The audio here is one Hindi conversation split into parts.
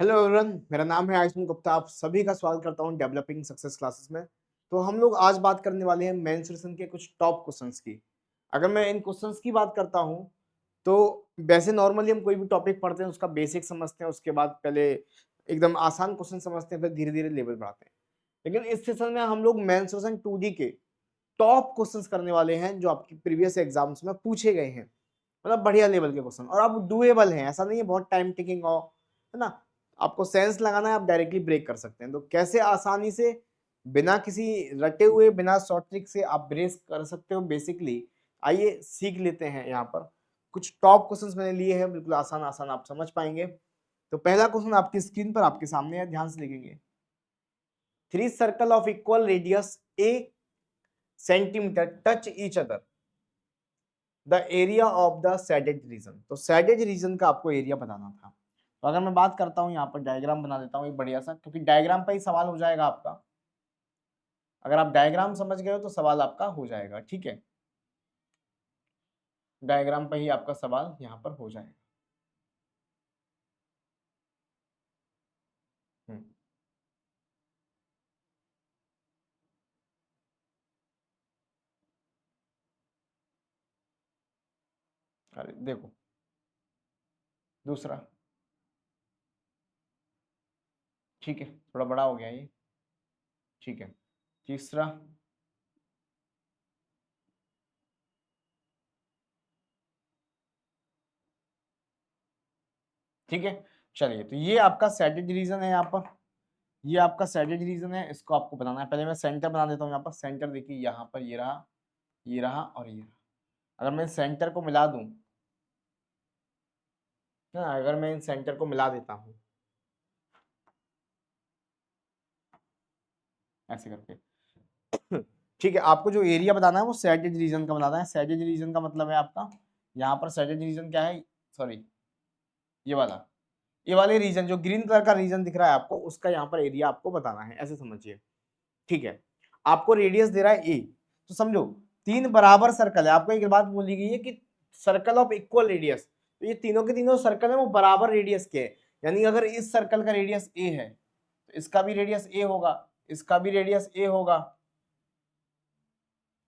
हेलो एवरीवन, मेरा नाम है आयुष्मान गुप्ता। आप सभी का स्वागत करता हूं डेवलपिंग सक्सेस क्लासेस में। तो हम लोग आज बात करने वाले हैं मेंस्ट्रुएशन के कुछ टॉप क्वेश्चंस की। अगर मैं इन क्वेश्चंस की बात करता हूं तो वैसे नॉर्मली हम कोई भी टॉपिक पढ़ते हैं उसका बेसिक समझते हैं, उसके बाद पहले एकदम आसान क्वेश्चन समझते हैं, फिर धीरे धीरे लेवल बढ़ाते हैं। लेकिन इस सेशन में हम लोग मेंस्ट्रुएशन 2D के टॉप क्वेश्चंस करने वाले हैं जो आपकी प्रीवियस एग्जाम्स में पूछे गए हैं। मतलब बढ़िया लेवल के क्वेश्चन, और अब डुएबल हैं, ऐसा नहीं है बहुत टाइम टेकिंग हो, है ना। आपको सेंस लगाना है, आप डायरेक्टली ब्रेक कर सकते हैं। तो कैसे आसानी से बिना किसी रटे हुए, बिना शॉर्ट ट्रिक से आप ब्रेक कर सकते हो बेसिकली, आइए सीख लेते हैं। यहाँ पर कुछ टॉप क्वेश्चंस मैंने लिए हैं, बिल्कुल आसान आसान आप समझ पाएंगे। तो पहला क्वेश्चन आपकी स्क्रीन पर आपके सामने है, ध्यान से देखेंगे। 3 circle of equal radius a centimetre touch each other, the area of the shaded region. तो सैडेड रीजन का आपको एरिया बताना था। तो अगर मैं बात करता हूं, यहाँ पर डायग्राम बना देता हूं एक बढ़िया सा, क्योंकि डायग्राम पर ही सवाल हो जाएगा आपका। अगर आप डायग्राम समझ गए हो तो सवाल आपका हो जाएगा, ठीक है। डायग्राम पर ही आपका सवाल यहाँ पर हो जाएगा। हम्म, अरे देखो, दूसरा, ठीक है, थोड़ा बड़ा हो गया ये, ठीक है। तीसरा, ठीक है। चलिए, तो ये आपका सैडेड रीजन है। यहाँ पर ये आपका सैडेड रीजन है, इसको आपको बनाना है। पहले मैं सेंटर बना देता हूँ। यहाँ पर सेंटर देखिए, यहाँ पर ये रहा, ये रहा और ये रहा। अगर मैं सेंटर को मिला दूं ना, अगर मैं इन सेंटर को मिला देता हूं ऐसे करके, ठीक है। आपको जो एरिया बताना है वो सैडेड रीजन का बताना है। सैडेड रीजन का मतलब है आपका, यहाँ पर सैडेड रीजन क्या है, सॉरी, ये वाला, ये वाले रीजन जो ग्रीन कलर का रीजन दिख रहा है आपको, उसका यहाँ पर एरिया आपको बताना है, ऐसे समझिए, ठीक है। आपको रेडियस दे रहा है ए, तो समझो 3 बराबर सर्कल है। आपको एक बात बोली गई है कि सर्कल ऑफ इक्वल रेडियस, तो ये तीनों के तीनों सर्कल है वो बराबर रेडियस के हैं। यानी अगर इस सर्कल का रेडियस ए है तो इसका भी रेडियस ए होगा, इसका भी रेडियस ए होगा,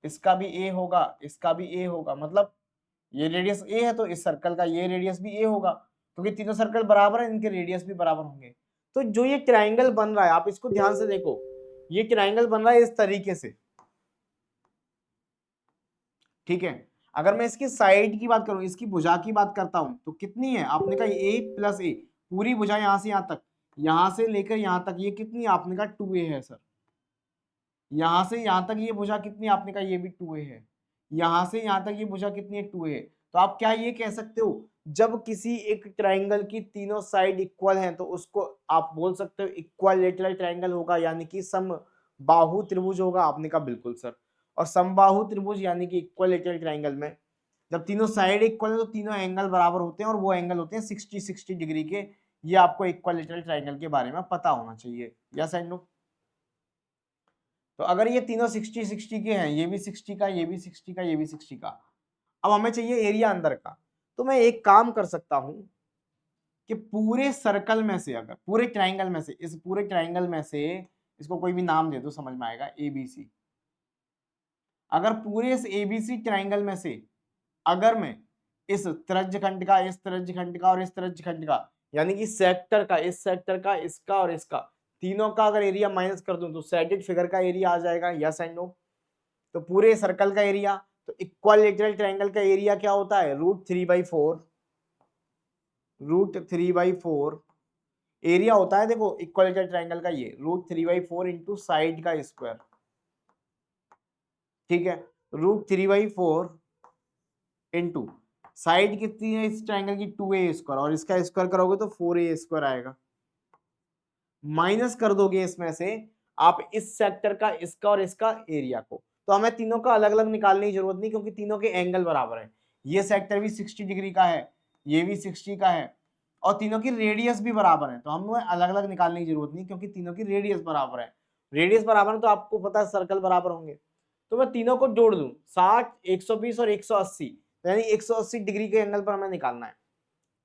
इसका भी ए होगा, इसका भी ए होगा। मतलब ये रेडियस ए है तो इस सर्कल का ये रेडियस भी ए होगा, क्योंकि तीनों सर्कल बराबर है, इनके रेडियस भी बराबर होंगे। तो जो ये ट्राइंगल बन रहा है, आप इसको ध्यान से देखो, ये ट्राइंगल बन रहा है इस तरीके से, ठीक है। अगर मैं इसकी साइड की बात करूं, इसकी भुजा की बात करता हूं, तो कितनी है, आपने कहा ए प्लस ए, पूरी भुजा यहां से यहां तक, यहां से लेकर यहां तक, ये कितनी, आपने कहा 2a है सर। यहां से यहां तक ये भुजा कितनी, आपने कहा ये भी 2a है। यहां से यहां तक ये भुजा कितनी है, 2a है। तो आप क्या ये कह सकते हो, जब किसी एक ट्राइंगल की तीनों साइड इक्वल हैं तो उसको आप बोल सकते हो इक्वालेटरल ट्राइंगल होगा, यानी कि समबाहु त्रिभुज होगा। आपने कहा बिल्कुल सर। और समबाहु त्रिभुज यानी कि इक्वालेटरल ट्राइंगल में जब तीनों साइड इक्वल है तो तीनों एंगल बराबर होते हैं, और वो एंगल होते हैं 60-60 डिग्री के। ये आपको इक्वालेटरल ट्राइंगल के बारे में पता होना चाहिए, यस एंड नो। तो अगर ये तीनों 60-60 के हैं, ये भी 60 का, ये भी 60 का, ये भी 60 का, अब हमें चाहिए एरिया अंदर का। तो मैं एक काम कर सकता हूं कि पूरे सर्कल में से, अगर पूरे ट्राइंगल में से, इस पूरे ट्राइंगल में से, इसको कोई भी नाम दे दो, समझ में आएगा, एबीसी। अगर पूरे इस एबीसी ट्राइंगल में से अगर मैं इस त्रिज्यखंड का, इस त्रिज्यखंड का और इस त्रिज्यखंड का, यानी कि सेक्टर का, इस सेक्टर का, इसका और इसका, तीनों का अगर एरिया माइनस कर दूं तो सैडेड फिगर का एरिया आ जाएगा, यस एंड नो। तो पूरे सर्कल का एरिया, तो इक्वालेटरल ट्रायंगल का एरिया क्या होता है, √3/4, √3/4 एरिया होता है। देखो इक्वालेटरल ट्रायंगल का ये √3/4 इंटू साइड का स्क्वायर, ठीक है। √3/4 इंटू साइड कितनी है इस ट्रायंगल की, 2a², और इसका स्क्वायर करोगे तो 4a² आएगा। माइनस कर दोगे इसमें से आप इस सेक्टर का, इसका और इसका एरिया को, तो हमें तीनों का अलग अलग निकालने की जरूरत नहीं, क्योंकि तीनों के एंगल बराबर है। ये सेक्टर भी 60 डिग्री का है, ये भी 60 का है, और तीनों की रेडियस भी बराबर है। तो हमें अलग अलग निकालने की जरूरत नहीं, क्योंकि तीनों की रेडियस बराबर है। रेडियस बराबर है तो आपको पता है सर्कल बराबर होंगे। तो मैं तीनों को जोड़ दूं, 60, 120 और 180, यानी 180 डिग्री के एंगल पर हमें निकालना है।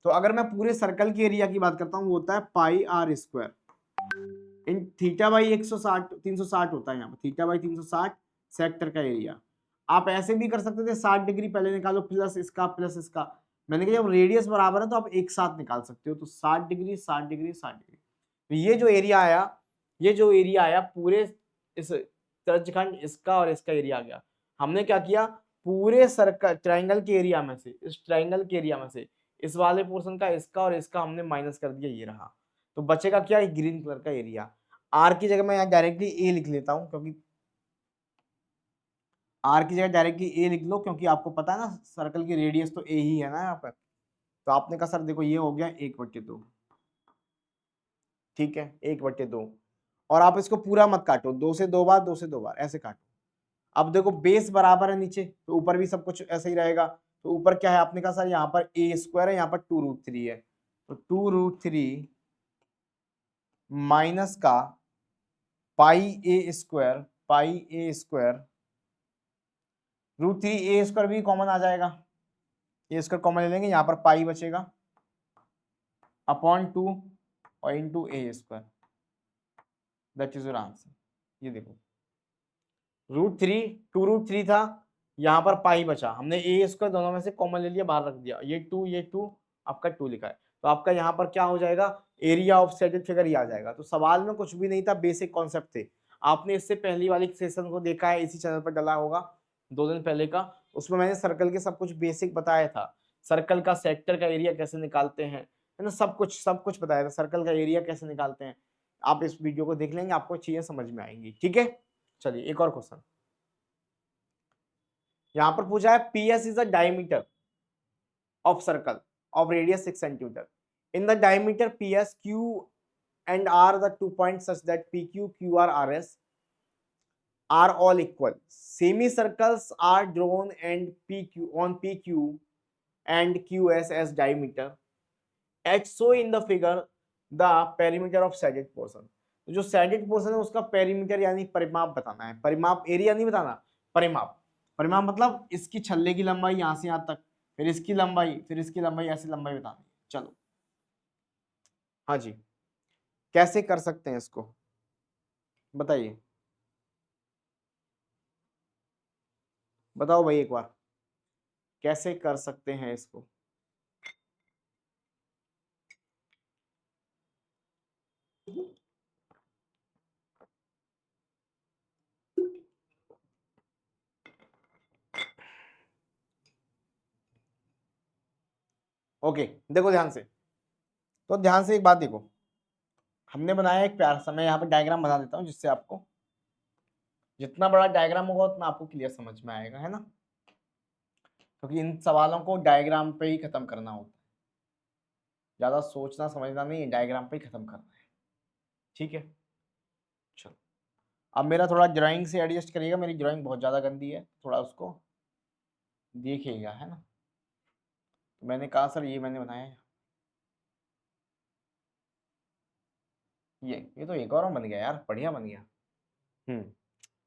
तो अगर मैं पूरे सर्कल के एरिया की बात करता हूँ वो होता है पाई आर स्क्वायर इन थीटा बाई 160 360 होता है यहाँ पर थीटा बाई 360 सेक्टर का एरिया। आप ऐसे भी कर सकते थे 60 डिग्री पहले निकालो प्लस इसका मैंने कहा जब रेडियस बराबर है तो आप एक साथ निकाल सकते हो तो 60 डिग्री 60 डिग्री 60 डिग्री। तो ये जो एरिया आया पूरे इस त्रिज्यखंड इसका और इसका एरिया आ गया। हमने क्या किया पूरे सर्कल ट्राइंगल के एरिया में से इस ट्राइंगल के एरिया में से इस वाले पोर्शन का इसका और इसका हमने माइनस कर दिया ये रहा। तो बचेगा क्या ग्रीन कलर का एरिया। आर की जगह मैं यहाँ डायरेक्टली ए लिख लेता हूँ क्योंकि आर की जगह डायरेक्टली ए लिख लो क्योंकि आपको पता है ना सर्कल की रेडियस तो ए ही है ना यहाँ पर। तो आपने कहा सर देखो ये हो गया 1/2 ठीक है 1/2 और आप इसको पूरा मत काटो 2 से 2 बार 2 से 2 बार ऐसे काटो। अब देखो बेस बराबर है नीचे तो ऊपर भी सब कुछ ऐसे ही रहेगा। तो ऊपर क्या है आपने कहा सर यहाँ पर ए स्क्वायर है यहाँ पर 2√3 है तो 2√3 माइनस का पाई ए स्क्वायर √3 ए स्क्वायर भी कॉमन आ जाएगा ए स्क्वायर कॉमन ले लेंगे यहाँ पर पाई बचेगा अपॉन 2 और into A square that is your answer. ये देखो √3 2√3 था यहाँ पर पाई बचा हमने ए स्क्वायर दोनों में से कॉमन ले लिया बाहर रख दिया ये 2 आपका 2 लिखा है तो आपका यहाँ पर क्या हो जाएगा एरिया ऑफ सेटेड फिगर ही आ जाएगा। तो सवाल में कुछ भी नहीं था बेसिक कॉन्सेप्ट थे। आपने इससे पहली वाली सेशन को देखा है इसी चैनल पर डला होगा 2 दिन पहले का उसमें मैंने सर्कल के सब कुछ बेसिक बताया था। सर्कल का सेक्टर का एरिया कैसे निकालते हैं है ना सब कुछ बताया था सर्कल का एरिया कैसे निकालते हैं। आप इस वीडियो को देख लेंगे आपको चीजें समझ में आएंगी ठीक है। चलिए एक और क्वेश्चन यहाँ पर पूछा है PS is the diameter of circle of radius 6 centimeter. In the diameter PS, Q and R the 2 points such that PQ, QR, RS are all equal. Semicircles are drawn and PQ and QS as diameter. H show in the figure the perimeter of shaded portion. तो जो shaded portion है उसका perimeter यानी परिमाप बताना है। परिमाप एरिया नहीं बताना परिमाप मतलब इसकी छल्ले की लंबाई यहाँ से यहाँ तक फिर इसकी लंबाई ऐसी लंबाई बतानी है। चलो हाँ जी कैसे कर सकते हैं इसको बताइए बताओ भाई एक बार कैसे कर सकते हैं इसको। ओके देखो ध्यान से तो ध्यान से एक बात देखो हमने बनाया एक प्यारा सा मैं यहाँ पे डायग्राम बना देता हूँ जिससे आपको जितना बड़ा डायग्राम होगा उतना आपको क्लियर समझ में आएगा है ना क्योंकि इन सवालों को डायग्राम पे ही खत्म करना होता है ज्यादा सोचना समझना नहीं डायग्राम पे ही खत्म करना है ठीक है। चलो अब मेरा थोड़ा ड्राइंग से एडजस्ट करिएगा मेरी ड्राइंग बहुत ज्यादा गंदी है थोड़ा उसको देखिएगा है ना। तो मैंने कहा सर ये मैंने बनाया है ये तो एक और बन गया यार बढ़िया बन गया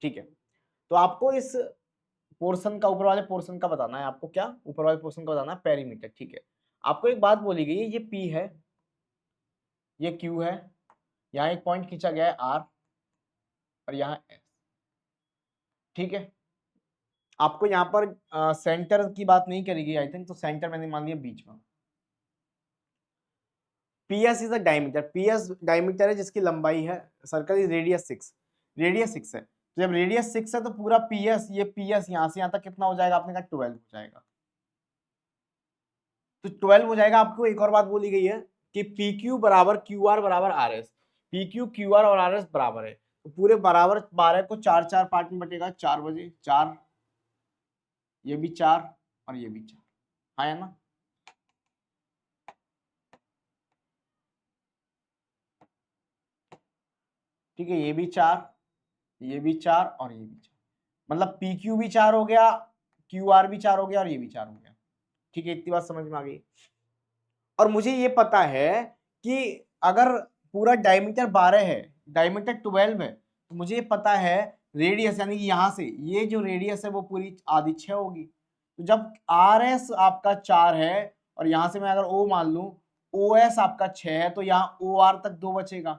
ठीक है। तो आपको इस पोर्शन का ऊपर वाले पोर्शन का बताना है आपको क्या ऊपर वाले पोर्शन का बताना है पेरीमीटर ठीक है। आपको एक बात बोली गई है ये P है ये Q है यहाँ एक पॉइंट खींचा गया है R और यहाँ S ठीक है। आपको यहाँ पर सेंटर की बात नहीं करेगी आई थिंक तो सेंटर मैंने मान लिया बीच में। PS is a diameter PS diameter है जिसकी लंबाई है सर्कल इज रेडियस 6 है तो जब रेडियस 6 है तो पूरा PS ये PS यहाँ से यहाँ तक कितना हो जाएगा आपने कहा 12 हो जाएगा तो 12 हो जाएगा। आपको एक और बात बोली गई है कि PQ बराबर QR बराबर RS PQ QR और RS बराबर है तो पूरे बराबर 12 को 4 पार्ट में बटेगा 4 बजे 4 ये भी 4 और ये भी 4 हाँ है ना। ठीक है ये भी 4 ये भी 4 और ये भी 4 मतलब PQ भी 4 हो गया QR भी 4 हो गया और ये भी 4 हो गया ठीक है इतनी बात समझ में आ गई। और मुझे ये पता है कि अगर पूरा डायमीटर 12 है डायमीटर 12 है तो मुझे ये पता है रेडियस यानी कि यहाँ से ये जो रेडियस है वो पूरी आधी 6 होगी तो जब RS आपका 4 है और यहाँ से मैं अगर O मान लूँ, OS आपका 6 है तो यहाँ OR तक 2 बचेगा।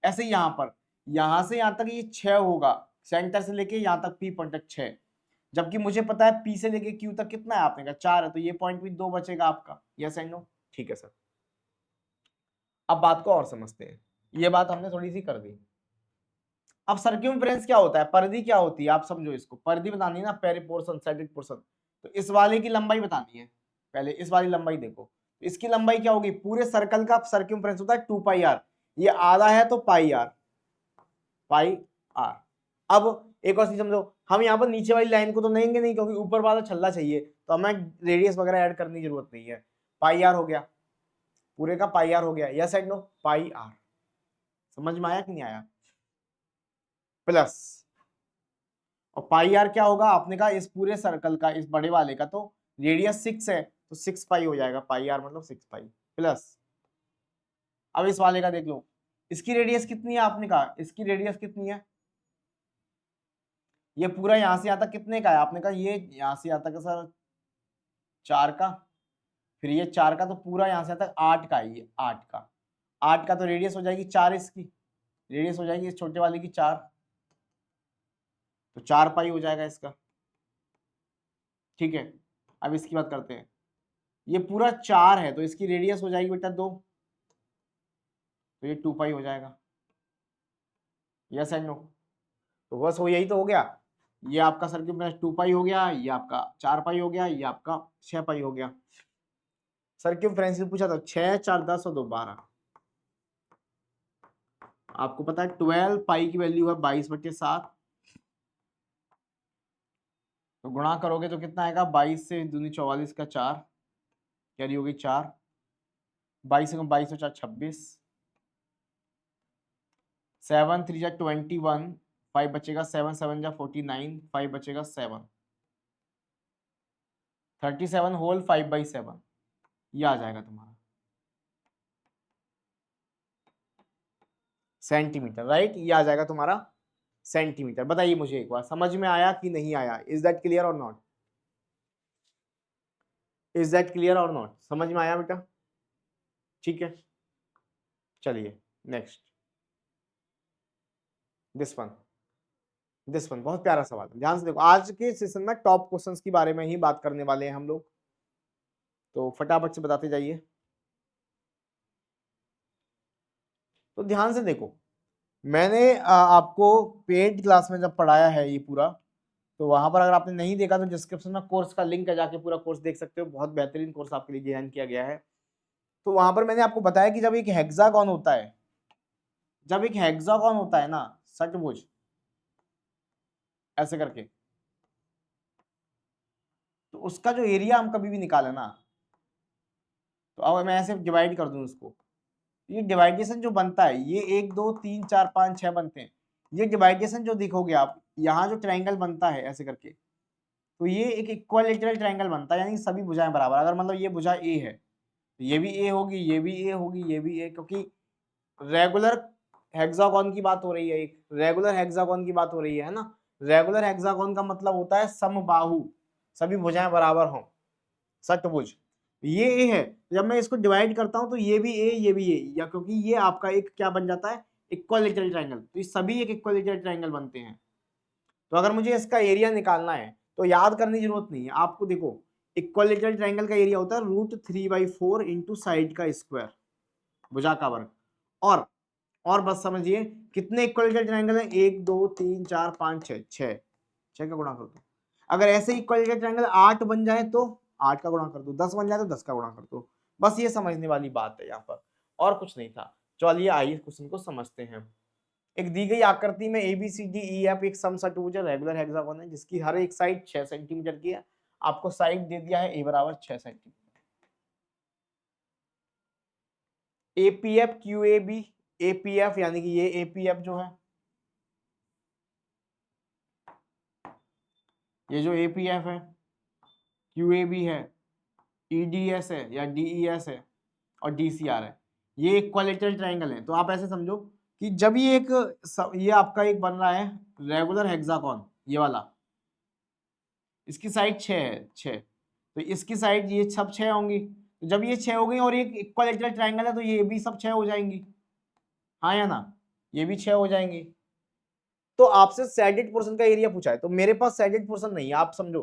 ऐसे ही यहाँ से यहाँ तक ये 6 होगा, सेंटर से लेके यहाँ तक P पॉइंट तक 6, जबकि मुझे पता है P से लेके Q तक कितना है, आपने कहा 4 है, तो ये पॉइंट भी 2 बचेगा आपका। Yes and no? ठीक है सर। अब बात को और समझते हैं, ये बात हमने थोड़ी सी कर दी। अब सर्क्यूम्फ्रेंस क्या होता है, परिधि क्या होती है, आप समझो इसको। परिधि बतानी है ना, पेरिपोर्शन, साइडेड पोर्शन। तो इस वाले की लंबाई बतानी है, पहले इस वाली लंबाई देखो। इसकी लंबाई क्या होगी, पूरे सर्कल का सर्क्यूम्फ्रेंस होता है 2 पाई आर, ये आधा है तो पाई आर, पाई आर। अब एक और चीज समझो, हम यहाँ पर नीचे वाली लाइन को तो लेंगे नहीं, क्योंकि ऊपर वाला छल्ला चाहिए, तो हमें रेडियस वगैरह ऐड करने की जरूरत नहीं है। पाई आर हो गया, पूरे का पाई आर हो गया, yes and no? Pi r. समझ में आया कि नहीं आया? प्लस, और पाई आर क्या होगा, आपने कहा इस पूरे सर्कल का, इस बड़े वाले का तो रेडियस 6 है, तो 6 पाई हो जाएगा, पाई आर मतलब 6 पाई प्लस। अब इस वाले का देख लो, इसकी रेडियस कितनी है, आपने कहा इसकी रेडियस कितनी है, ये पूरा यहां से यहां तक कितने का है, आपने कहा ये यहां से यहां तक है सर 4 का, फिर ये 4 का, तो पूरा यहां से यहां तक 8 का है, ये 8 का, 8 का, तो रेडियस हो जाएगी 4, इसकी रेडियस हो जाएगी इस छोटे वाले की 4, तो 4 पाई हो जाएगा इसका। ठीक है, अब इसकी बात करते हैं, ये पूरा 4 है तो इसकी रेडियस हो जाएगी बेटा 2, तो ये 2 पाई हो जाएगा। Yes and no? तो बस वो यही तो हो गया, ये आपका सर्क्यूम्फ्रेंस 2 पाई हो गया, ये आपका 4 पाई हो गया, ये आपका 6 पाई हो गया। सर्क्यूम्फ्रेंस पूछा था 6, 4, 10 और 2, 12। आपको पता है 12 पाई की वैल्यू है 22/7, तो गुणा करोगे तो कितना आएगा, 22 से दूनी 44 का 4, कैरी होगी 4, 22 से 22 और 4 26, 7 3 जा 21, 5 बचेगा, 7 7 जा 49, 5 बचेगा 7, 37 होल 5/7, ये आ जाएगा तुम्हारा सेंटीमीटर, राइट? ये आ जाएगा तुम्हारा सेंटीमीटर। बताइए मुझे एक बार, समझ में आया कि नहीं आया? इज दैट क्लियर और नॉट? इज दैट क्लियर और नॉट? समझ में आया बेटा? ठीक है, चलिए नेक्स्ट, दिस वन बहुत प्यारा सवाल है, ध्यान से देखो। आज के सेशन में टॉप क्वेश्चंस के बारे में ही बात करने वाले हैं हम लोग, तो फटाफट से बताते जाइए। तो ध्यान से देखो, मैंने आपको पेड क्लास में जब पढ़ाया है ये पूरा, तो वहां पर अगर आपने नहीं देखा तो डिस्क्रिप्शन में कोर्स का लिंक है, जाके पूरा कोर्स देख सकते हो। बहुत बेहतरीन कोर्स आपके लिए डिजाइन किया गया है। तो वहां पर मैंने आपको बताया कि जब एक हेक्सागोन होता है, जब एक हेक्सागोन होता है ना, षटभुज ऐसे करके, तो उसका जो एरिया हम कभी भी निकाले ना, तो अब मैं ऐसे डिवाइड कर दूं उसको, ये डिवाइडेशन जो बनता है, ये 1 2 3 4 5 6 बनते हैं। ये डिवाइडेशन जो देखोगे आप, यहाँ जो ट्रायंगल बनता है ऐसे करके, तो ये एक इक्विलैटरल ट्रायंगल बनता है, यानी सभी भुजाएं बराबर। अगर मतलब ये भुजा ए है, तो ये भी ए होगी, ये भी ए होगी, ये भी ए, क्योंकि रेगुलर हेक्सागोन की बात हो रही है, एक रेगुलर हेक्सागोन की बात हो रही है ना। रेगुलर हेक्सागोन का मतलब होता है समबाहु, सभी भुजाएं बराबर हों, षटभुज। ये ए है, जब मैं इसको डिवाइड करता हूं तो ये भी ए, ये भी ए, या क्योंकि ये आपका एक क्या बन जाता है, इक्विलैटरल ट्रायंगल, तो ये सभी एक इक्विलैटरल ट्रायंगल बनते हैं। तो अगर मुझे इसका एरिया निकालना है तो याद करने की जरूरत नहीं है आपको। देखो, इक्विलैटरल ट्रायंगल का एरिया होता है √3/4 इंटू साइड का स्क्वायर, भुजा का वर्ग। और बस समझिए कितने इक्विलैटरल ट्रायंगल हैं, 1 2 3 4 5 6, 6 का गुणा कर दो। अगर ऐसे इक्विलैटरल ट्रायंगल 8 बन जाए तो 8 का गुणा कर दो, 10 बन जाए तो 10 का गुणा कर दो। बस ये समझने वाली बात है यहाँ पर, और कुछ नहीं था। चलिए आइए क्वेश्चन को समझते हैं। एक दी गई आकृति में ABCDEF एक समषटभुज रेगुलर हेक्सागोन है, जिसकी हर एक साइड 6 सेंटीमीटर की है। आपको साइड दे दिया है A बराबर 6 सेंटीमीटर। APF QAB, APF यानी कि ये APF जो है, ये जो APF है, QAB है, EDS है या DES है, और DCR है, ये इक्विलैटरल ट्रायंगल है। तो आप ऐसे समझो कि जब ये आपका एक बन रहा है रेगुलर हेक्सागोन, ये वाला, इसकी साइड 6 है, 6, तो इसकी साइड ये सब 6 होंगी, तो जब ये 6 हो गई और एक इक्विलैटरल ट्रायंगल है तो ये भी सब 6 हो जाएंगी, हाँ या ना, ये भी 6 हो जाएंगी। तो आपसे सैडेड पोर्शन का एरिया पूछा है, तो मेरे पास सैडेड पोर्शन नहीं है, आप समझो।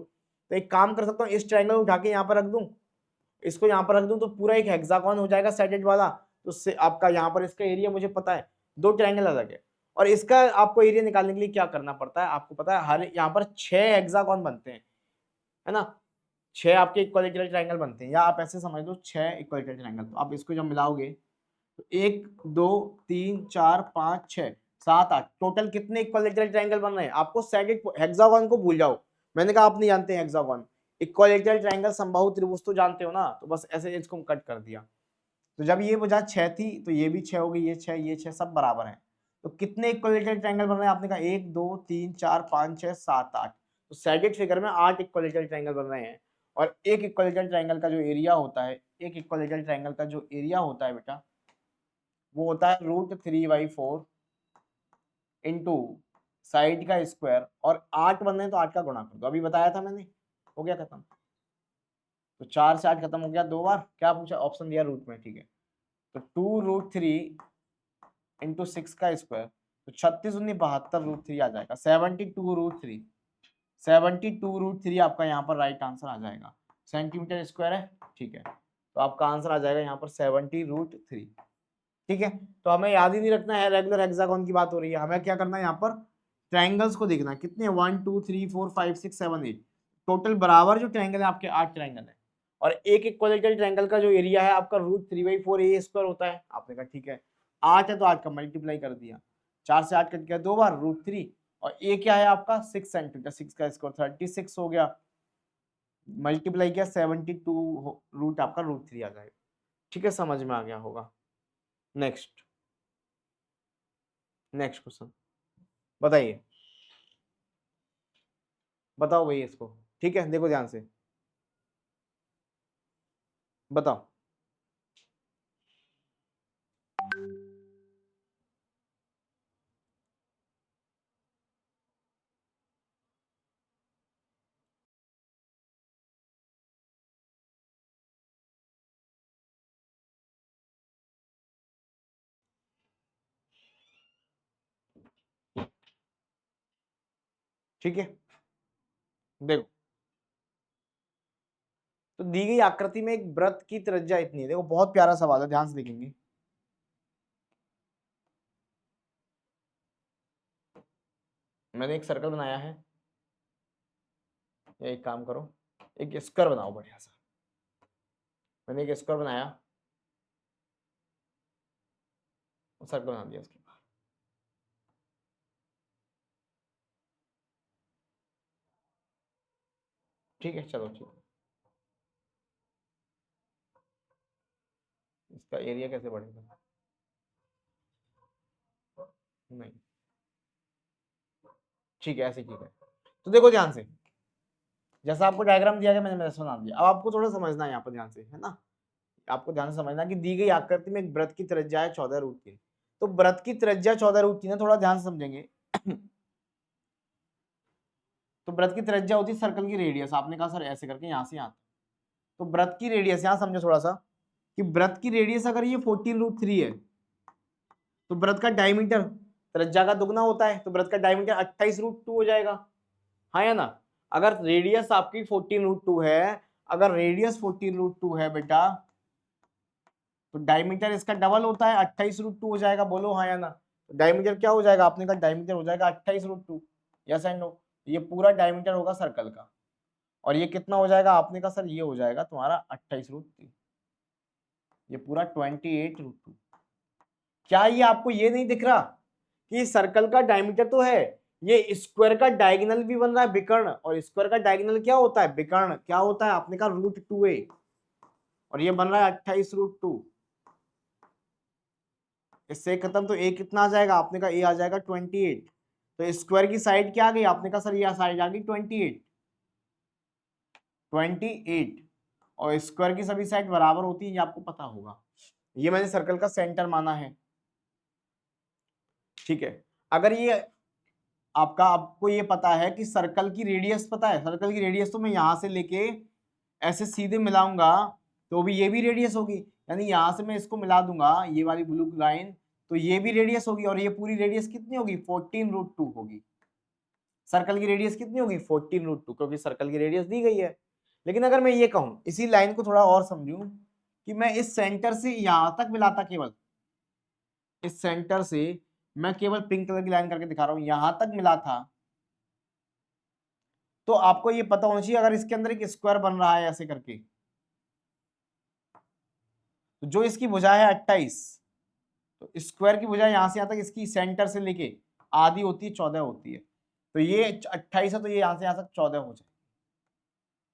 तो एक काम कर सकता हूँ, इस ट्रायंगल उठा के यहाँ पर रख दूं, इसको यहाँ पर रख दूं, तो पूरा एक हेक्सागोन हो जाएगा सैडेड वाला। तो उससे आपका यहाँ पर इसका एरिया मुझे पता है, दो ट्रायंगल अलग है। और इसका आपको एरिया निकालने के लिए क्या करना पड़ता है, आपको पता है, हर यहाँ पर 6 हेक्सागोन बनते हैं, है ना, 6 आपके इक्विलैटरल ट्रायंगल बनते हैं, या आप ऐसे समझ लो 6 इक्विलैटरल ट्रायंगल। तो आप इसको जब मिलाओगे तो 1 2 3 4 5 6 7 8 टोटल कितने इक्विलैटरल ट्रायंगल बन रहे हैं। आपको सैडेड हेक्सागोन को भूल जाओ, मैंने कहा आप नहीं जानते हेक्सागोन, इक्विलैटरल ट्रायंगल समबाहु त्रिभुज तो जानते हो ना, तो बस ऐसे इसको कट कर दिया। तो जब ये भुजा 6 थी तो ये भी 6 हो गई, ये 6 सब बराबर है। तो कितने इक्विलैटरल ट्रायंगल बन रहे हैं, आपने कहा 1 2 3 4 5 6 7 8, तो सैडेड फिगर में 8 इक्विलैटरल ट्रायंगल बन रहे हैं। और एक इक्विलैटरल ट्रायंगल का जो एरिया होता है, एक इक्विलैटरल ट्रायंगल का जो एरिया होता है बेटा, वो होता है √3/4 इंटू साइड का स्क्वायर, और 8 बन रहे हैं तो 8 का गुणा कर दो, अभी बताया था मैंने, हो गया खत्म। तो 4 से 8 खत्म हो गया, 2 बार क्या पूछा, ऑप्शन दिया रूट में, ठीक है। तो 2√3 इंटू 6 का स्क्वायर, तो 36 19 72 √3 आ जाएगा, 72√3, 72√3 आपका यहाँ पर राइट आंसर आ जाएगा। सेंटीमीटर स्क्वायर है, ठीक है, तो आपका आंसर आ जाएगा यहाँ पर 70√3, ठीक है। तो हमें याद ही नहीं रखना है, रेगुलर हेक्सागोन की बात हो रही है, हमें क्या करना है, यहाँ पर ट्रायंगल्स को देखना है, कितने 1 2 3 4 5 6 7 8 टोटल बराबर जो ट्रायंगल है आपके 8 ट्रायंगल है। और एक इक्विलैटरल ट्रायंगल का जो एरिया है आपका √3/4 ए स्क्वायर होता है, आपने कहा ठीक है, 8 है तो 8 का मल्टीप्लाई कर दिया, 4 से 8 कट गया 2 बार √3, और ए क्या है आपका 6 सेंटीमीटर, 6 का स्क्वायर 36 हो गया, मल्टीप्लाई किया 72 रूट आपका √3 आ जाएगा, ठीक है, समझ में आ गया होगा। नेक्स्ट नेक्स्ट क्वेश्चन बताइए, बताओ भाई इसको, ठीक है, देखो ध्यान से बताओ। ठीक है, देखो, तो दी गई आकृति में एक वृत्त की त्रिज्या इतनी है, देखो बहुत प्यारा सवाल है, ध्यान से देखेंगे। मैंने एक सर्कल बनाया है, या एक काम करो, एक स्क्वायर बनाओ बढ़िया सा, मैंने एक स्क्वायर बनाया और सर्कल बना दिया उसके बाद, ठीक है, चलो ठीक है, इसका एरिया कैसे बढ़ेगा, नहीं, ठीक है, ऐसे ठीक है। तो देखो ध्यान से, जैसा आपको डायग्राम दिया गया मैंने वैसा बना दिया, अब आपको थोड़ा समझना है यहाँ पर ध्यान से, है ना, आपको ध्यान से समझना कि दी गई आकृति में एक वृत्त की त्रिज्या है 14√3, तो वृत्त की त्रिज्या 14√3 है, थोड़ा ध्यान से समझेंगे। तो वृत्त की त्रिज्या होती है सर्कल की रेडियस, आपने कहा सर ऐसे करके यहाँ से यहाँ, तो वृत्त की रेडियस यहाँ समझो थोड़ा सा, कि वृत्त की रेडियस अगर ये 14√3 है, तो वृत्त का डायमीटर त्रिज्या का दुगना होता है, तो वृत्त का डायमीटर 28√2 हो जाएगा, हाँ या ना। अगर रेडियस आपकी 14√2 है, अगर रेडियस 14√2 है बेटा, तो डायमीटर इसका डबल होता है, 28√2 हो जाएगा, बोलो हाँ या ना। तो डायमीटर क्या हो जाएगा, आपने कहा डायमीटर हो जाएगा 28√2, यस एंड नो, ये पूरा डायमीटर होगा सर्कल का, और ये कितना हो जाएगा, आपने कहा सर ये हो जाएगा तुम्हारा 28√3, ये पूरा 28√2। क्या ये आपको ये नहीं दिख रहा कि सर्कल का डायमीटर तो है, ये स्क्वायर का डायगोनल भी बन रहा है विकर्ण, और स्क्वायर का डायगोनल क्या होता है, विकर्ण क्या होता है, आपने कहा √2a, और ये बन रहा है 28√2, इससे खत्म, तो a कितना आ जाएगा, आपने कहा a आ जाएगा 28, तो स्क्वायर की साइड क्या आ गई, आपने कहा सर ये साइड आ गई 28, 28, और स्क्वायर की सभी साइड बराबर होती है, ये आपको पता होगा, ये मैंने सर्कल का सेंटर माना है, ठीक है। अगर ये आपको ये पता है कि सर्कल की रेडियस पता है, सर्कल की रेडियस तो मैं यहां से लेके ऐसे सीधे मिलाऊंगा, तो भी ये भी रेडियस होगी, यानी यहाँ से मैं इसको मिला दूंगा ये वाली ब्लू लाइन, तो ये भी रेडियस होगी, और ये पूरी रेडियस कितनी होगी 14√2 होगी। सर्कल की रेडियस कितनी होगी 14√2, क्योंकि सर्कल की रेडियस दी गई है। लेकिन अगर मैं ये कहूं, इसी लाइन को थोड़ा और समझूं, कि मैं इस सेंटर से यहां तक मिलाता, केवल इस सेंटर से मैं केवल पिंक कलर की लाइन करके दिखा रहा हूं, यहां तक मिला था, तो आपको ये पता होना चाहिए अगर इसके अंदर एक स्क्वायर बन रहा है ऐसे करके, तो जो इसकी भुजा है 28, तो स्क्वायर की भुजा यहां से यहां तक इसकी सेंटर से लेके आधी होती है 14 होती है, तो ये 28 है, तो ये यहां से यहां तक 14 हो जाए।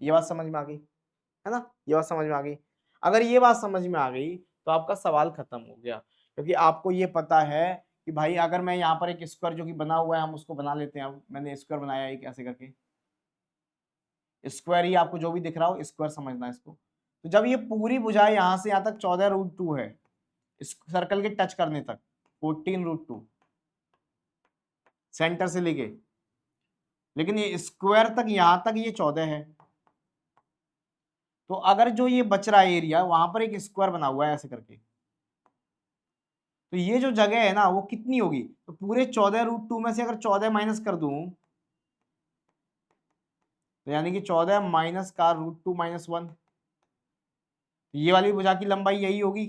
ये बात समझ में आ गई है ना, ये बात समझ में आ गई। अगर ये बात समझ में आ गई तो आपका सवाल खत्म हो गया, क्योंकि आपको ये पता है कि भाई अगर मैं यहाँ पर एक स्क्वायर जो कि बना हुआ है हम उसको बना लेते हैं। अब मैंने स्क्वायर बनाया एक ऐसे करके, स्क्वायर ही आपको जो भी दिख रहा हो स्क्वायर समझना है इसको। तो जब ये पूरी भुजाएं यहाँ से यहाँ तक 14√2 है, इस सर्कल के टच करने तक 14√2 सेंटर से लेके, लेकिन ये स्क्वायर तक यहां तक ये 14 है, तो अगर जो ये बच रहा है एरिया वहां पर एक स्क्वायर बना हुआ है ऐसे करके, तो ये जो जगह है ना वो कितनी होगी, तो पूरे 14√2 में से अगर 14 माइनस कर दूं, तो यानी कि 14 माइनस का √2 - 1, ये वाली भुजा की लंबाई यही होगी।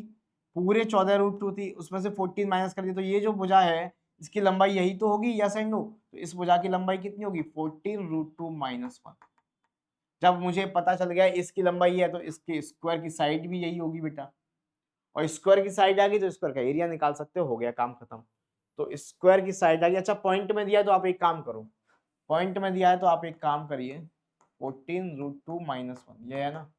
पूरे 14√2 थी, उसमें से 14 माइनस कर दिया, तो ये जो भुजा है इसकी लंबाई यही तो होगी, यस एंड नो। तो इस भुजा की लंबाई कितनी होगी 14√2 - 1। जब मुझे पता चल गया इसकी लंबाई है, तो इसके स्क्वायर की साइड भी यही होगी बेटा, और स्क्वायर की साइड आ गई तो स्क्वायर का एरिया निकाल सकते हो गया काम खत्म। तो स्क्वायर की साइड आ गई। अच्छा पॉइंट में दिया है तो आप एक काम करो, पॉइंट में दिया है तो आप एक काम करिए, 14√2 - 1 ये है ना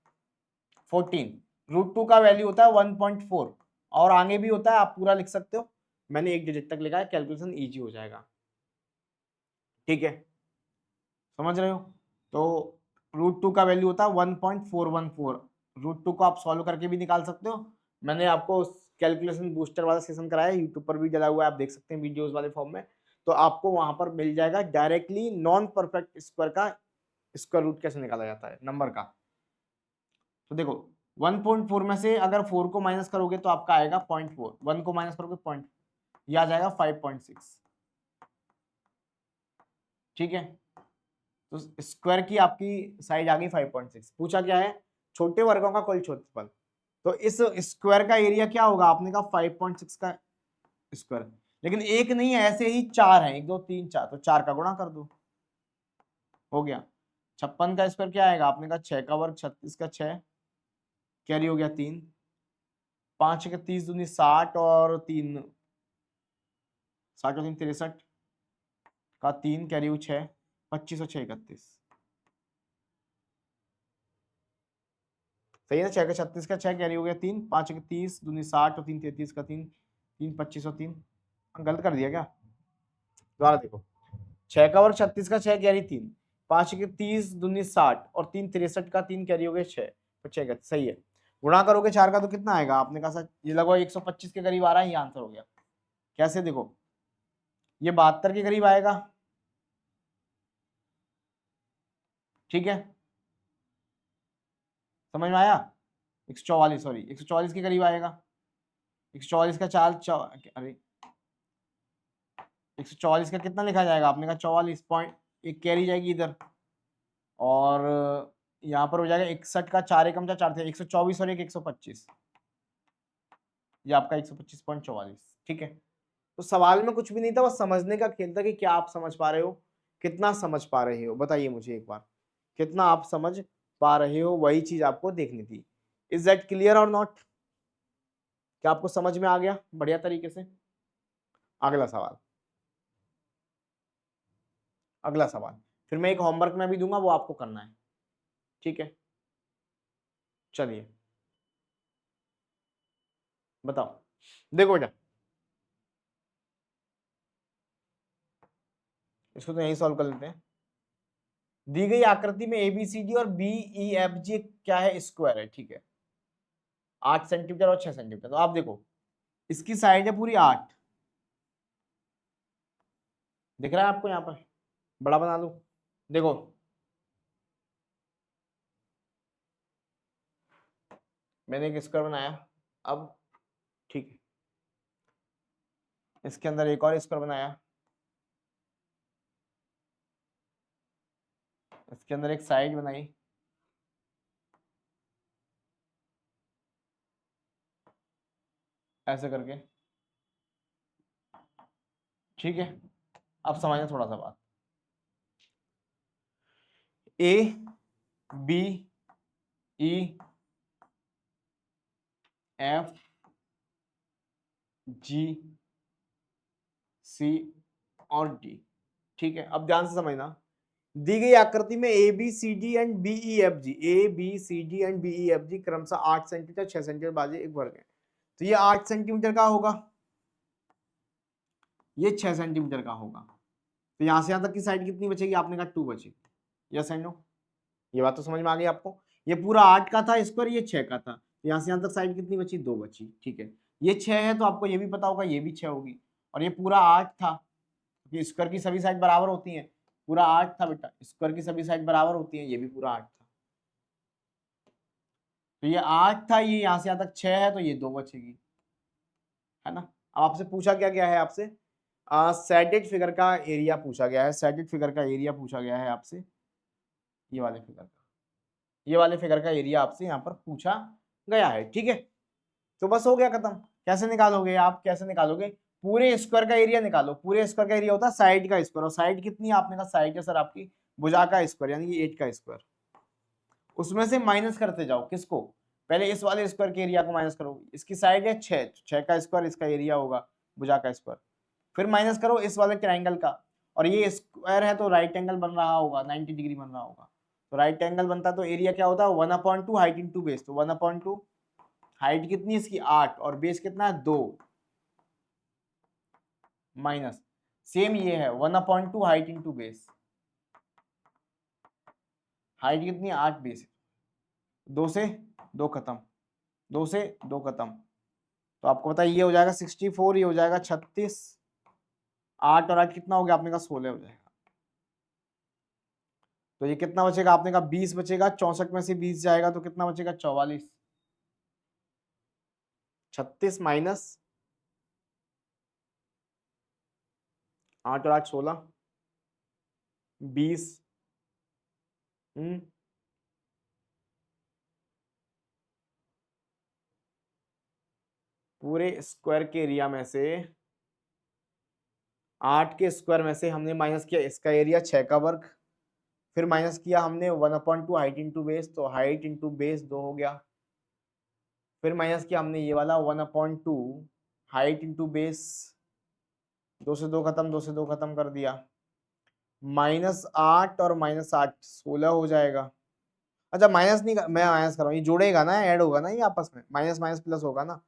14√2 का वैल्यू होता है 1.4, और आगे भी होता है, आप पूरा लिख सकते हो, मैंने एक डिजिट तक लिखा है, कैलकुलेशन इजी हो जाएगा। ठीक है, समझ रहे हो। तो √2 का वैल्यू होता है 1.414। √2 को आप सॉल्व करके भी निकाल सकते हो, मैंने आपको कैलकुलेशन बूस्टर वाला सेशन कराया है, यूट्यूब पर भी डला हुआ है, आप देख सकते हैं वीडियोस वाले फॉर्म में, तो आपको वहां पर मिल जाएगा डायरेक्टली नॉन परफेक्ट स्क्वायर का स्क्वायर रूट कैसे निकाला जाता है नंबर का। तो देखो 1.4 में से अगर 4 को माइनस करोगे तो आपका आएगा 0.4, 1 को माइनस करोगे 0. यह आ जाएगा 5.6। ठीक है, तो स्क्वायर की आपकी साइज आ गई 5.6। पूछा क्या है, छोटे वर्गों का कुल क्षेत्रफल, तो इस स्क्वायर का एरिया क्या होगा, आपने कहा 5.6 का स्क्वायर, लेकिन एक नहीं है, ऐसे ही चार है, 1 2 3 4, तो 4 का गुणा कर दो, हो गया। 56 का स्क्वायर क्या आएगा, आपने कहा 6 का वर्ग, 36 का 6 कैरी हो गया 3, 5 के 30 दूनी 60 और 3 60 और 3 63 का 3 कैरी हो 6, 25 और 6 31। सही है ना, 6 का 36 का 6 कैरी हो गया 3, 5 के 30 दूनी 60 और 3 33 का 3, 3 25 और 3, गलत कर दिया क्या, दोबारा देखो, 6 का वर्ग 36 का 6 कैरी 3, 5 के 30 दूनी 60 और 3 63 का 3 कैरी हो गया 6, तो 6 का सही है। गुणा करोगे 4 का तो कितना आएगा, आपने कहा सर ये लगभग 125 के करीब आ रहा है, ये आंसर हो गया। कैसे देखो, ये 72 के करीब आएगा। ठीक है, समझ में आया, 144 सॉरी 144 के करीब आएगा। 144 का अरे 144 का कितना लिखा जाएगा, आपने कहा 44 पॉइंट, एक कैरी जाएगी इधर, और यहाँ पर हो जाएगा 61 का 4 एकम 4 थे 124 और एक 125, ये आपका 125.44। ठीक है, तो सवाल में कुछ भी नहीं था, बस समझने का खेल था कि क्या आप समझ पा रहे हो, कितना समझ पा रहे हो, बताइए मुझे एक बार, कितना आप समझ पा रहे हो, वही चीज आपको देखनी थी। इज दैट क्लियर और नॉट, क्या आपको समझ में आ गया बढ़िया तरीके से। अगला सवाल, अगला सवाल, फिर मैं एक होमवर्क में भी दूंगा, वो आपको करना है। ठीक है, चलिए बताओ, देखो बेटा, इसको तो यही सॉल्व कर लेते हैं। दी गई आकृति में ABCD और BEFG क्या है, स्क्वायर है। ठीक है, 8 सेंटीमीटर और 6 सेंटीमीटर, तो आप देखो इसकी साइड है पूरी 8, दिख रहा है आपको यहाँ पर, बड़ा बना लूं, देखो मैंने एक स्क्वायर बनाया। अब ठीक है, इसके अंदर एक और स्क्वायर बनाया, इसके अंदर एक साइड बनाई, ऐसे करके। ठीक है, अब समझना थोड़ा सा बात। ए बी ई एफ जी सी और डी। ठीक है, अब ध्यान से समझना। दी गई आकृति में A B C D and B E F G, A B C D and B E F G क्रमशः 8 सेंटीमीटर 6 सेंटीमीटर बाजू एक वर्ग है। तो ये 8 सेंटीमीटर का होगा, ये 6 सेंटीमीटर का होगा। तो यहां से यहां तक की साइड कितनी बचेगी? आपने कहा 2 बचेगी। Yes and no? ये बात तो समझ में आ गई आपको? ये पूरा 8 का था स्क्वायर, ये 6 का था, तो यहां से यहां तक साइड कितनी बची? 2 बची। ठीक है, ये 6 है तो आपको ये भी पता होगा ये भी 6 होगी, और ये पूरा 8 था, क्योंकि स्क्वायर की सभी साइड बराबर होती हैं। पूरा 8 था बेटा, स्क्वायर की सभी साइड बराबर होती हैं, ये भी पूरा 8 था। तो ये 8 था, ये यहां से यहां तक 6 है, तो ये 2 बचेगी, है ना? अब आपसे पूछा क्या गया है? आपसे सैडेड फिगर का एरिया पूछा गया है, सैडेड फिगर का एरिया पूछा गया है आपसे, ये वाले फिगर का, ये वाले फिगर का एरिया आपसे यहाँ पर पूछा गया है। ठीक है, तो बस हो गया खत्म। कैसे निकालोगे आप? कैसे निकालोगे? पूरे स्क्वायर का एरिया निकालो। पूरे स्क्वायर का एरिया होता है साइड का स्क्वायर, और साइड कितनी है? आपने कहा साइड है सर आपकी भुजा का स्क्वायर, यानी कि 8 का स्क्वायर। उसमें से माइनस करते जाओ, किसको? पहले इस वाले स्क्वायर के एरिया को माइनस करो, इसकी साइड है 6, 6 का स्क्वायर इसका एरिया होगा भुजा का स्क्वायर। फिर माइनस करो इस वाले ट्राइंगल का, और ये स्क्वायर है तो राइट एंगल बन रहा होगा, 90 डिग्री बन रहा होगा। तो राइट एंगल बनता है तो एरिया क्या होता है? 1/2 हाइट इंटू बेस। तो 1/2 हाइट कितनी इसकी? 8, और बेस कितना है? 2, माइनस सेम ये है 1/2 हाइट इंटू बेस। हाइट कितनी? 8, बेस 2 से 2 खत्म, 2 से 2 खत्म। तो आपको पता है ये हो जाएगा 64, ये हो जाएगा 36, 8 और 8 कितना हो गया? आपने कहा 16 हो जाएगा। तो ये कितना बचेगा? आपने कहा 20 बचेगा, 64 में से 20 जाएगा तो कितना बचेगा? 44। 36 माइनस 8 और 8 16, 20। पूरे स्क्वायर के एरिया में से 8 के स्क्वायर में से हमने माइनस किया इसका एरिया 6 का वर्ग, फिर माइनस किया हमने 1/2 हाइट इंटू बेस, तो हाइट इंटू बेस 2 हो गया। फिर माइनस किया हमने ये वाला 1/2 हाइट इंटू बेस, 2 से 2 खत्म, 2 से 2 खत्म कर दिया। -8 और -8 16 हो जाएगा। अच्छा माइनस नहीं मैं माइनस कर रहा हूँ, ये जुड़ेगा ना, ऐड होगा ना ये आपस में, माइनस माइनस प्लस होगा ना।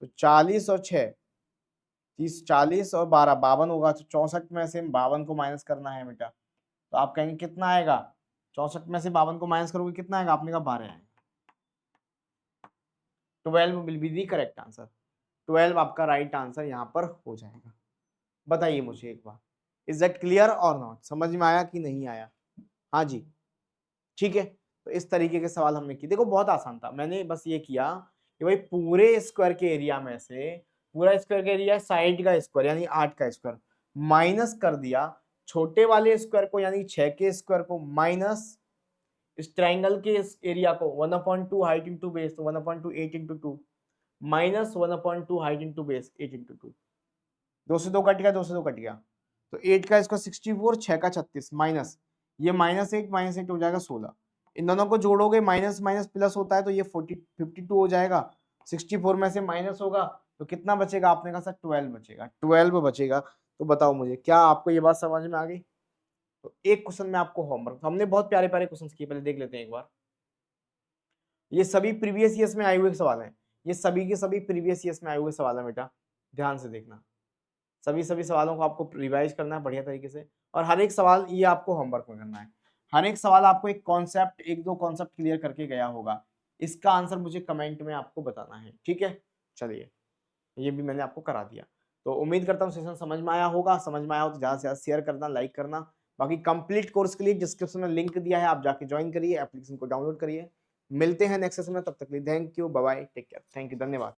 तो 40 और 6 30, 40 और 12 52 होगा। तो 64 में से 52 को माइनस करना है बेटा, तो आप कहेंगे कितना आएगा? 64 में से 52 को माइनस करोगे कितना आएगा? आपने कहा 12 आएगा। 12 will be the correct answer. 12 आपका राइट आंसर यहाँ पर हो जाएगा। बताइए मुझे एक बार, इज दैट क्लियर और नॉट? समझ में आया कि नहीं आया? हाँ जी, ठीक है। तो इस तरीके के सवाल हमने किए। देखो बहुत आसान था, मैंने बस ये किया कि भाई पूरे स्क्वायर के एरिया में से, पूरा स्क्वायर का एरिया साइड का स्क्वायर यानी 8 का स्क्वायर, माइनस कर दिया छोटे वाले स्क्वायर को यानी 6 के स्क्वायर को, माइनस इस ट्राइंगल के एरिया को 1/2 हाइट इंटू बेस, तो 1/2 8 into 2, minus 1/2 height into base 8 into 2। 2 से 2 कट गया, 2 से 2 कट गया, तो 8 का इसको 64, 6 का 36, माइनस ये -8 -8 हो जाएगा 16। इन दोनों को जोड़ोगे, माइनस माइनस प्लस होता है तो ये 52 हो जाएगा। 64 में से माइनस होगा तो कितना बचेगा? आपने कहा सर 12 बचेगा, 12 बचेगा। तो बताओ मुझे, क्या आपको ये बात समझ में आ गई? तो एक क्वेश्चन में आपको होमवर्क, हमने बहुत प्यारे प्यारे क्वेश्चन किए, पहले देख लेते हैं एक बार। ये सभी प्रीवियस ईयर्स में आए हुए सवाल हैं, ये सभी के सभी प्रीवियस ईयर्स में आए हुए सवाल है बेटा, ध्यान से देखना। सभी सवालों को आपको रिवाइज करना है बढ़िया तरीके से, और हर एक सवाल ये आपको होमवर्क में करना है। हर एक सवाल आपको एक कॉन्सेप्ट, एक दो कॉन्सेप्ट क्लियर करके गया होगा, इसका आंसर मुझे कमेंट में आपको बताना है। ठीक है, चलिए ये भी मैंने आपको करा दिया। तो उम्मीद करता हूँ सेशन समझ में आया होगा। समझ में आया हो तो ज़्यादा से ज़्यादा शेयर करना, लाइक करना। बाकी कंप्लीट कोर्स के लिए डिस्क्रिप्शन में लिंक दिया है, आप जाके ज्वाइन करिए, एप्लीकेशन को डाउनलोड करिए। मिलते हैं नेक्स्ट सेशन में, तब तक के लिए thank you, bye bye, take care, thank you, धन्यवाद।